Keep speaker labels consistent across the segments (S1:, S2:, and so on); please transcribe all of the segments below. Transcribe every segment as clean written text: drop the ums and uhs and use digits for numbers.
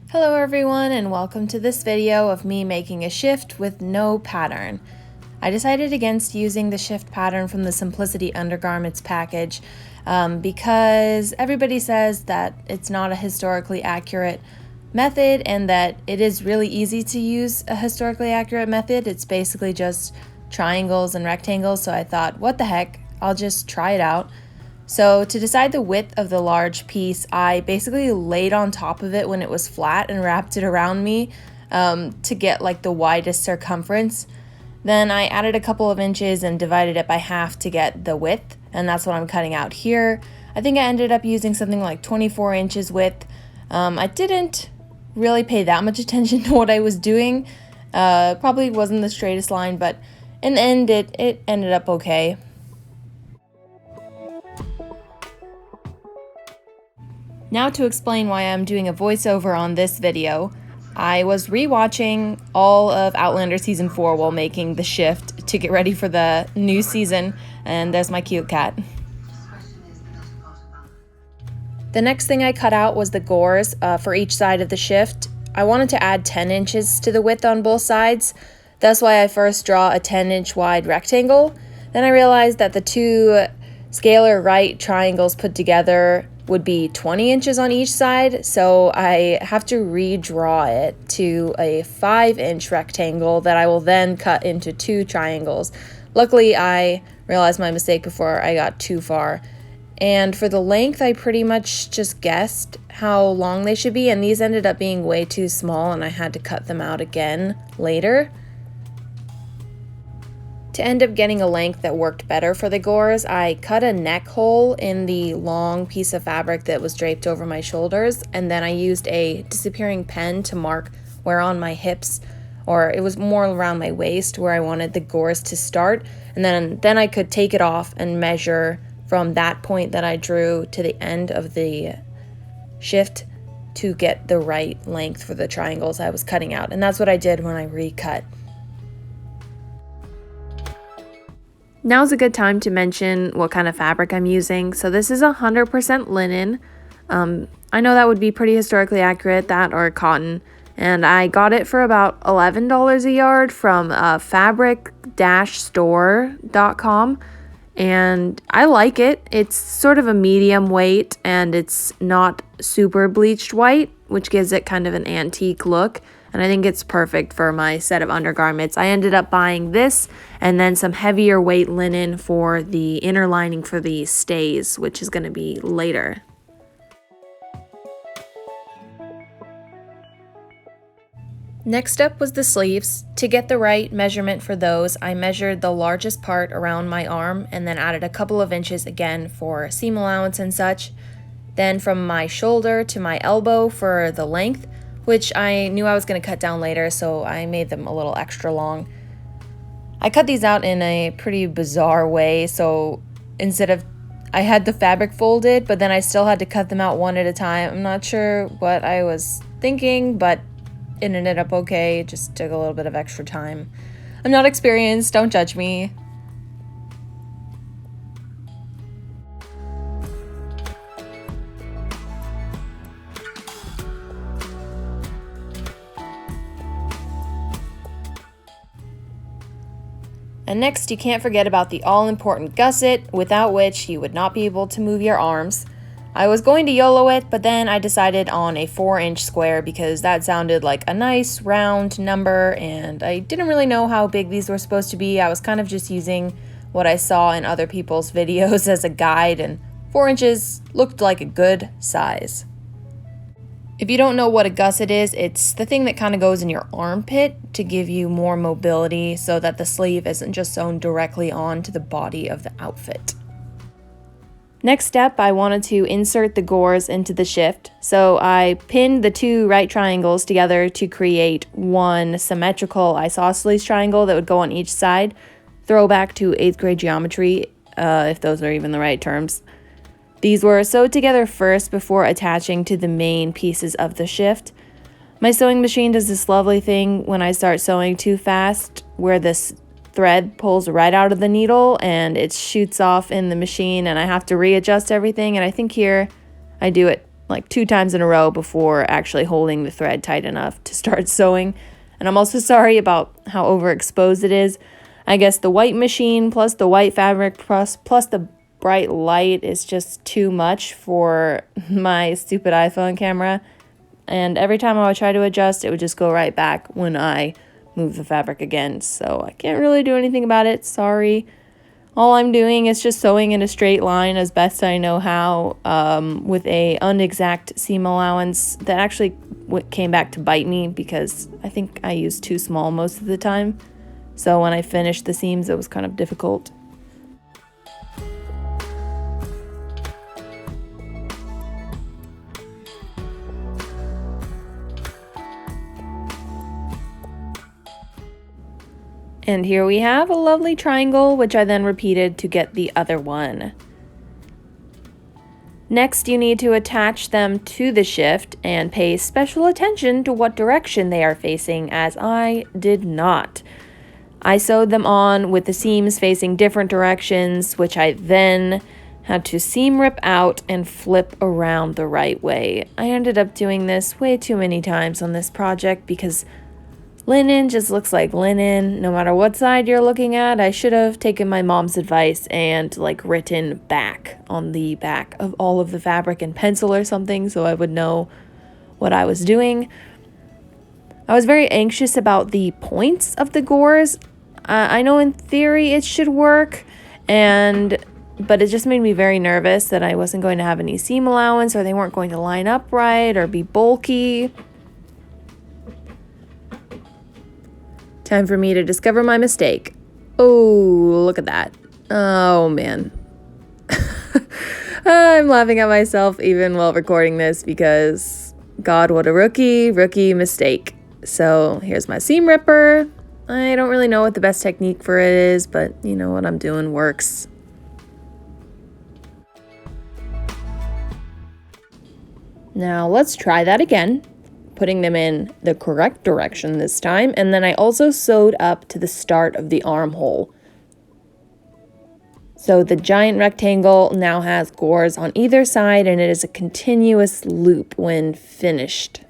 S1: Hello everyone, and welcome to this video of me making a shift with no pattern. I decided against using the shift pattern from the Simplicity undergarments package because everybody says that it's not a historically accurate method and that it is really easy to use a historically accurate method. It's basically just triangles and rectangles, so I thought, what the heck, I'll just try it out. So to decide the width of the large piece, I basically laid on top of it when it was flat and wrapped it around me to get like the widest circumference. Then I added a couple of inches and divided it by half to get the width, and that's what I'm cutting out here. I think I ended up using something like 24 inches width. I didn't really pay that much attention to what I was doing. Probably wasn't the straightest line, but in the end it ended up okay. Now to explain why I'm doing a voiceover on this video, I was rewatching all of Outlander Season 4 while making the shift to get ready for the new season, and there's my cute cat. The next thing I cut out was the gores for each side of the shift. I wanted to add 10 inches to the width on both sides. That's why I first draw a 10-inch wide rectangle. Then I realized that the two scalar right triangles put together would be 20 inches on each side, so I have to redraw it to a 5-inch rectangle that I will then cut into two triangles. Luckily, I realized my mistake before I got too far. And for the length, I pretty much just guessed how long they should be, and these ended up being way too small, and I had to cut them out again later. To end up getting a length that worked better for the gores, I cut a neck hole in the long piece of fabric that was draped over my shoulders, and then I used a disappearing pen to mark where on my hips, or it was more around my waist, where I wanted the gores to start, and then I could take it off and measure from that point that I drew to the end of the shift to get the right length for the triangles I was cutting out, and that's what I did when I recut. Now's a good time to mention what kind of fabric I'm using. So this is 100% linen. I know that would be pretty historically accurate, that or cotton. And I got it for about $11 a yard from fabric-store.com. And I like it. It's sort of a medium weight and it's not super bleached white, which gives it kind of an antique look. And I think it's perfect for my set of undergarments. I ended up buying this and then some heavier weight linen for the inner lining for the stays, which is going to be later. Next up was the sleeves. To get the right measurement for those, I measured the largest part around my arm and then added a couple of inches again for seam allowance and such. Then from my shoulder to my elbow for the length, which I knew I was going to cut down later, so I made them a little extra long. I cut these out in a pretty bizarre way, so instead of, I had the fabric folded, but then I still had to cut them out one at a time. I'm not sure what I was thinking, but it ended up okay. It just took a little bit of extra time. I'm not experienced, don't judge me. And next, you can't forget about the all-important gusset, without which you would not be able to move your arms. I was going to YOLO it, but then I decided on a 4-inch square because that sounded like a nice round number, and I didn't really know how big these were supposed to be. I was kind of just using what I saw in other people's videos as a guide, and 4 inches looked like a good size. If you don't know what a gusset is, it's the thing that kind of goes in your armpit to give you more mobility so that the sleeve isn't just sewn directly onto the body of the outfit. Next step, I wanted to insert the gores into the shift, so I pinned the two right triangles together to create one symmetrical isosceles triangle that would go on each side. Throwback to 8th grade geometry, if those are even the right terms. These were sewed together first before attaching to the main pieces of the shift. My sewing machine does this lovely thing when I start sewing too fast, where this thread pulls right out of the needle and it shoots off in the machine and I have to readjust everything, and I think here I do it like 2 times in a row before actually holding the thread tight enough to start sewing. And I'm also sorry about how overexposed it is. I guess the white machine plus the white fabric plus the bright light is just too much for my stupid iPhone camera. And every time I would try to adjust, it would just go right back when I move the fabric again. So I can't really do anything about it. Sorry. All I'm doing is just sewing in a straight line as best I know how, with a unexact seam allowance that actually came back to bite me because I think I used too small most of the time. So when I finished the seams, it was kind of difficult. And here we have a lovely triangle, which I then repeated to get the other one. Next, you need to attach them to the shift and pay special attention to what direction they are facing, as I did not. I sewed them on with the seams facing different directions, which I then had to seam rip out and flip around the right way. I ended up doing this way too many times on this project because linen just looks like linen, no matter what side you're looking at. I should have taken my mom's advice and written back on the back of all of the fabric in pencil or something so I would know what I was doing. I was very anxious about the points of the gores. I know in theory it should work, but it just made me very nervous that I wasn't going to have any seam allowance or they weren't going to line up right or be bulky. Time for me to discover my mistake. Oh, look at that. Oh, man. I'm laughing at myself even while recording this because, God, what a rookie mistake. So here's my seam ripper. I don't really know what the best technique for it is, but you know what I'm doing works. Now let's try that again, putting them in the correct direction this time, and then I also sewed up to the start of the armhole. So the giant rectangle now has gores on either side, and it is a continuous loop when finished.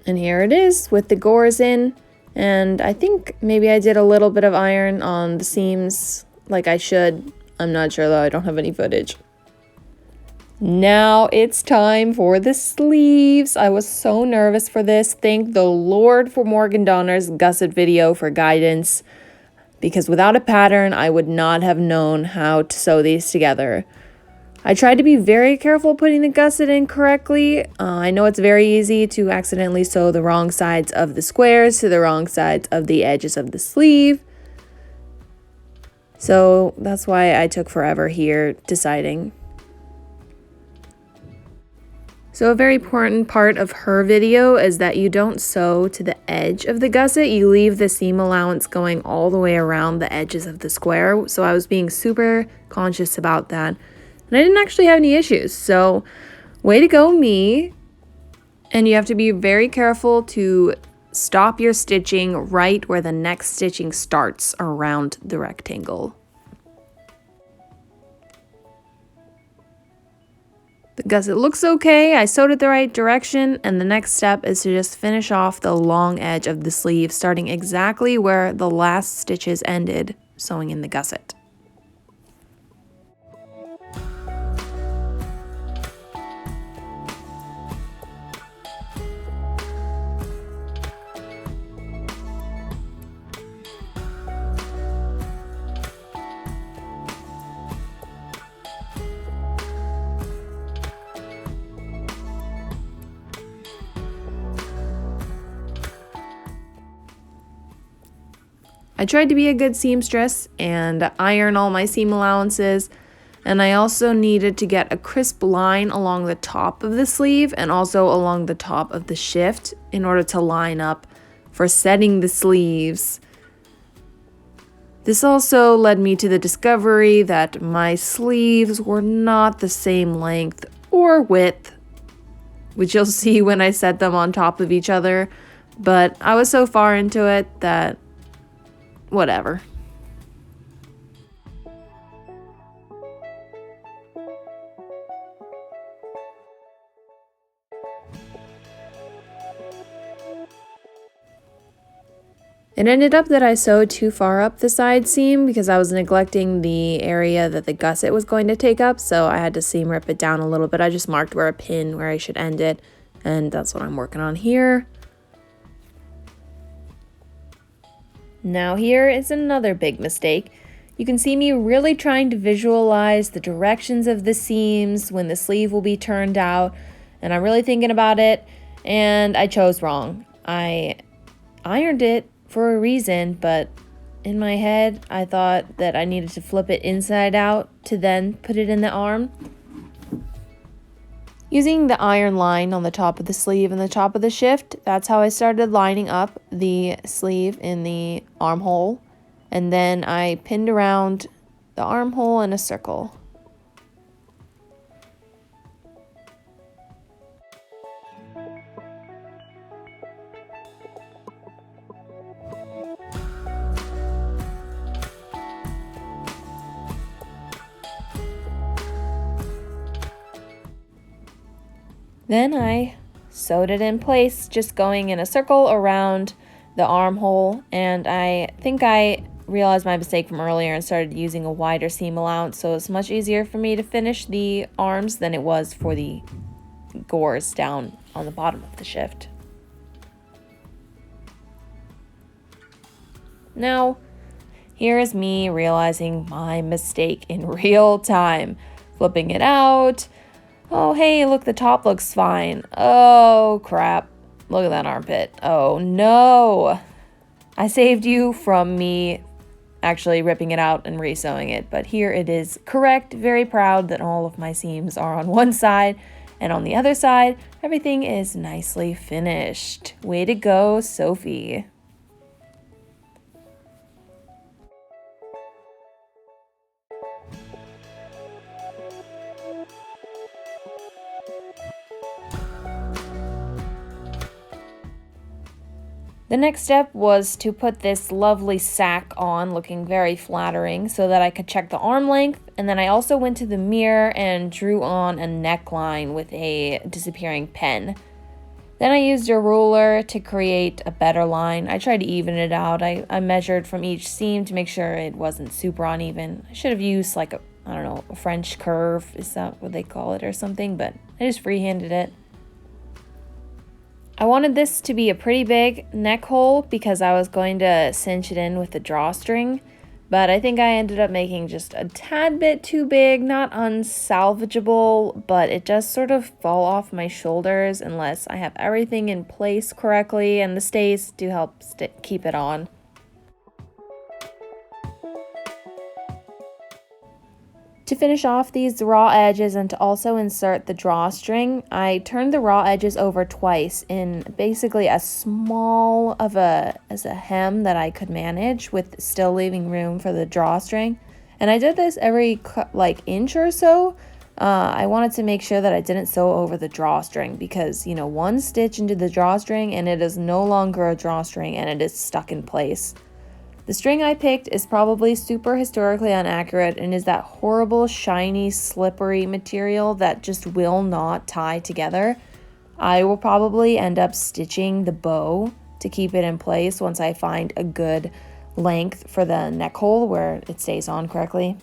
S1: And here it is with the gores in, and I think maybe I did a little bit of iron on the seams like I should. I'm not sure though, I don't have any footage. Now it's time for the sleeves. I was so nervous for this. Thank the Lord for Morgan Donner's gusset video for guidance, because without a pattern, I would not have known how to sew these together. I tried to be very careful putting the gusset in correctly. I know it's very easy to accidentally sew the wrong sides of the squares to the wrong sides of the edges of the sleeve. So that's why I took forever here deciding. So a very important part of her video is that you don't sew to the edge of the gusset. You leave the seam allowance going all the way around the edges of the square. So I was being super conscious about that. And I didn't actually have any issues, so way to go me. And you have to be very careful to stop your stitching right where the next stitching starts around the rectangle. The gusset looks okay, I sewed it the right direction, and the next step is to just finish off the long edge of the sleeve, starting exactly where the last stitches ended, sewing in the gusset. I tried to be a good seamstress and iron all my seam allowances, and I also needed to get a crisp line along the top of the sleeve and also along the top of the shift in order to line up for setting the sleeves. This also led me to the discovery that my sleeves were not the same length or width, which you'll see when I set them on top of each other, but I was so far into it that whatever. It ended up that I sewed too far up the side seam because I was neglecting the area that the gusset was going to take up, so I had to seam rip it down a little bit. I just marked where I should end it, and that's what I'm working on here. Now here is another big mistake. You can see me really trying to visualize the directions of the seams when the sleeve will be turned out, and I'm really thinking about it, and I chose wrong. I ironed it for a reason, but in my head, I thought that I needed to flip it inside out to then put it in the arm. Using the iron line on the top of the sleeve and the top of the shift, that's how I started lining up the sleeve in the armhole, and then I pinned around the armhole in a circle. Then I sewed it in place, just going in a circle around the armhole, and I think I realized my mistake from earlier and started using a wider seam allowance, so it's much easier for me to finish the arms than it was for the gores down on the bottom of the shift. Now, here is me realizing my mistake in real time, flipping it out. Oh, hey, look, the top looks fine. Oh, crap. Look at that armpit. Oh, no. I saved you from me actually ripping it out and re-sewing it, but here it is correct. Very proud that all of my seams are on one side, and on the other side, everything is nicely finished. Way to go, Sophie. The next step was to put this lovely sack on, looking very flattering, so that I could check the arm length, and then I also went to the mirror and drew on a neckline with a disappearing pen. Then I used a ruler to create a better line. I tried to even it out. I measured from each seam to make sure it wasn't super uneven. I should have used like a French curve, is that what they call it or something, but I just freehanded it. I wanted this to be a pretty big neck hole because I was going to cinch it in with the drawstring, but I think I ended up making just a tad bit too big, not unsalvageable, but it just sort of fall off my shoulders unless I have everything in place correctly and the stays do help keep it on. To finish off these raw edges and to also insert the drawstring, I turned the raw edges over twice in basically as small of as a hem that I could manage with still leaving room for the drawstring. And I did this every inch or so. I wanted to make sure that I didn't sew over the drawstring because, one stitch into the drawstring and it is no longer a drawstring and it is stuck in place. The string I picked is probably super historically inaccurate and is that horrible, shiny, slippery material that just will not tie together. I will probably end up stitching the bow to keep it in place once I find a good length for the neck hole where it stays on correctly.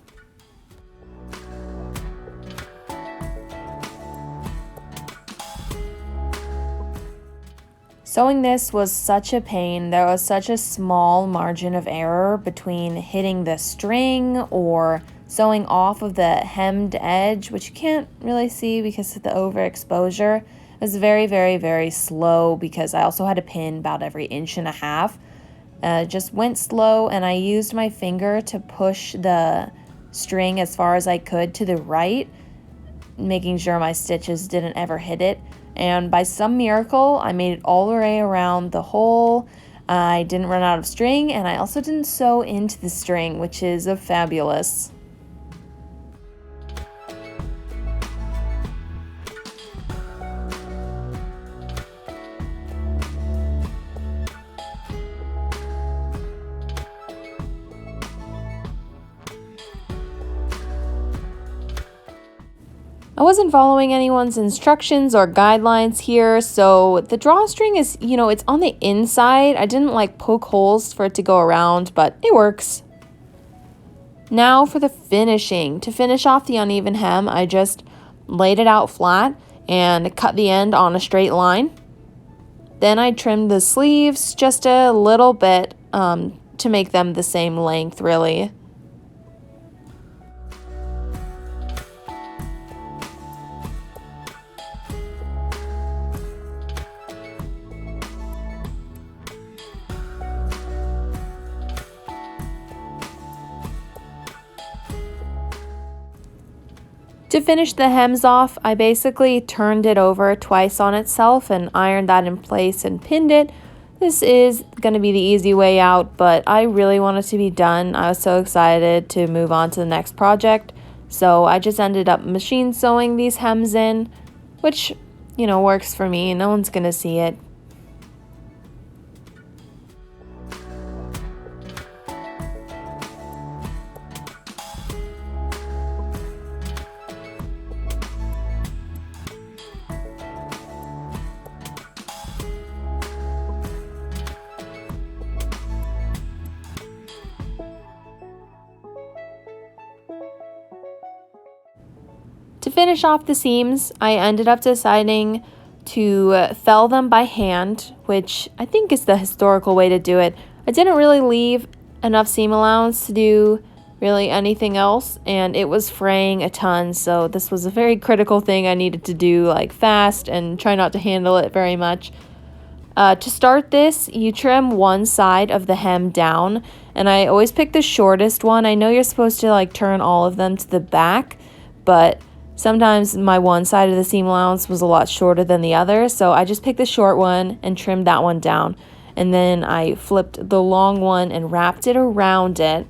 S1: Sewing this was such a pain. There was such a small margin of error between hitting the string or sewing off of the hemmed edge, which you can't really see because of the overexposure. It was very, very, very slow because I also had to pin about every 1.5 inches. Just went slow, and I used my finger to push the string as far as I could to the right, making sure my stitches didn't ever hit it. And by some miracle, I made it all the way around the hole. I didn't run out of string, and I also didn't sew into the string, which is fabulous. I wasn't following anyone's instructions or guidelines here, so the drawstring is, it's on the inside. I didn't like poke holes for it to go around, but it works. Now for the finishing. To finish off the uneven hem, I just laid it out flat and cut the end on a straight line. Then I trimmed the sleeves just a little bit to make them the same length, really. To finish the hems off, I basically turned it over twice on itself and ironed that in place and pinned it. This is going to be the easy way out, but I really wanted to be done. I was so excited to move on to the next project, so I just ended up machine sewing these hems in, which, works for me. No one's going to see it. To finish off the seams, I ended up deciding to fell them by hand, which I think is the historical way to do it. I didn't really leave enough seam allowance to do really anything else, and it was fraying a ton, so this was a very critical thing I needed to do fast and try not to handle it very much. To start this, you trim one side of the hem down, and I always pick the shortest one. I know you're supposed to turn all of them to the back, but sometimes my one side of the seam allowance was a lot shorter than the other, so I just picked the short one and trimmed that one down. And then I flipped the long one and wrapped it around it.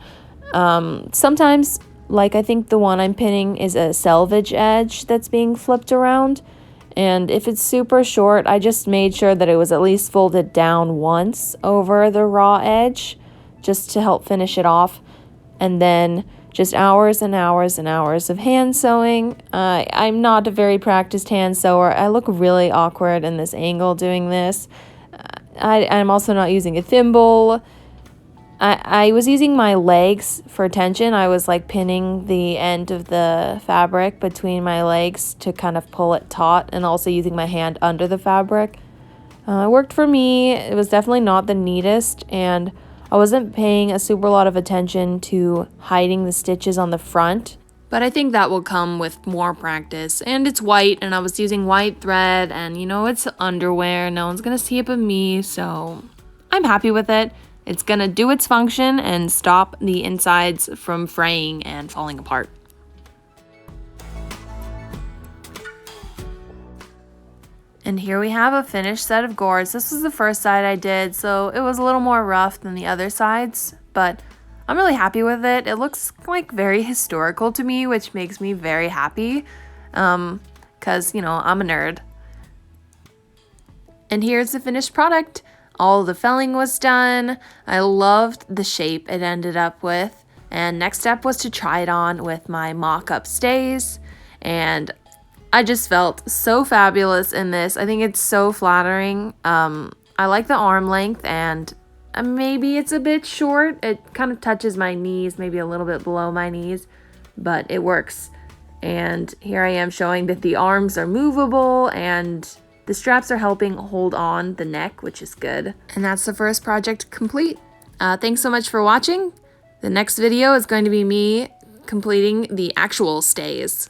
S1: Sometimes, I think the one I'm pinning is a selvage edge that's being flipped around. And if it's super short, I just made sure that it was at least folded down once over the raw edge, just to help finish it off. And then just hours and hours and hours of hand sewing. I'm not a very practiced hand sewer. I look really awkward in this angle doing this. I'm also not using a thimble. I was using my legs for tension. I was pinning the end of the fabric between my legs to kind of pull it taut, and also using my hand under the fabric. It worked for me. It was definitely not the neatest, and I wasn't paying a super lot of attention to hiding the stitches on the front, but I think that will come with more practice. And it's white, and I was using white thread, and it's underwear. No one's gonna see it but me, so I'm happy with it. It's gonna do its function and stop the insides from fraying and falling apart. And here we have a finished set of Gores. This was the first side I did, so it was a little more rough than the other sides, but I'm really happy with it. It looks very historical to me, which makes me very happy, because, I'm a nerd. And here's the finished product. All the felling was done. I loved the shape it ended up with. And next step was to try it on with my mock-up stays, and I just felt so fabulous in this. I think it's so flattering. I like the arm length, and maybe it's a bit short. It kind of touches my knees, maybe a little bit below my knees, but it works. And here I am showing that the arms are movable, and the straps are helping hold on the neck, which is good. And that's the first project complete. Thanks so much for watching. The next video is going to be me completing the actual stays.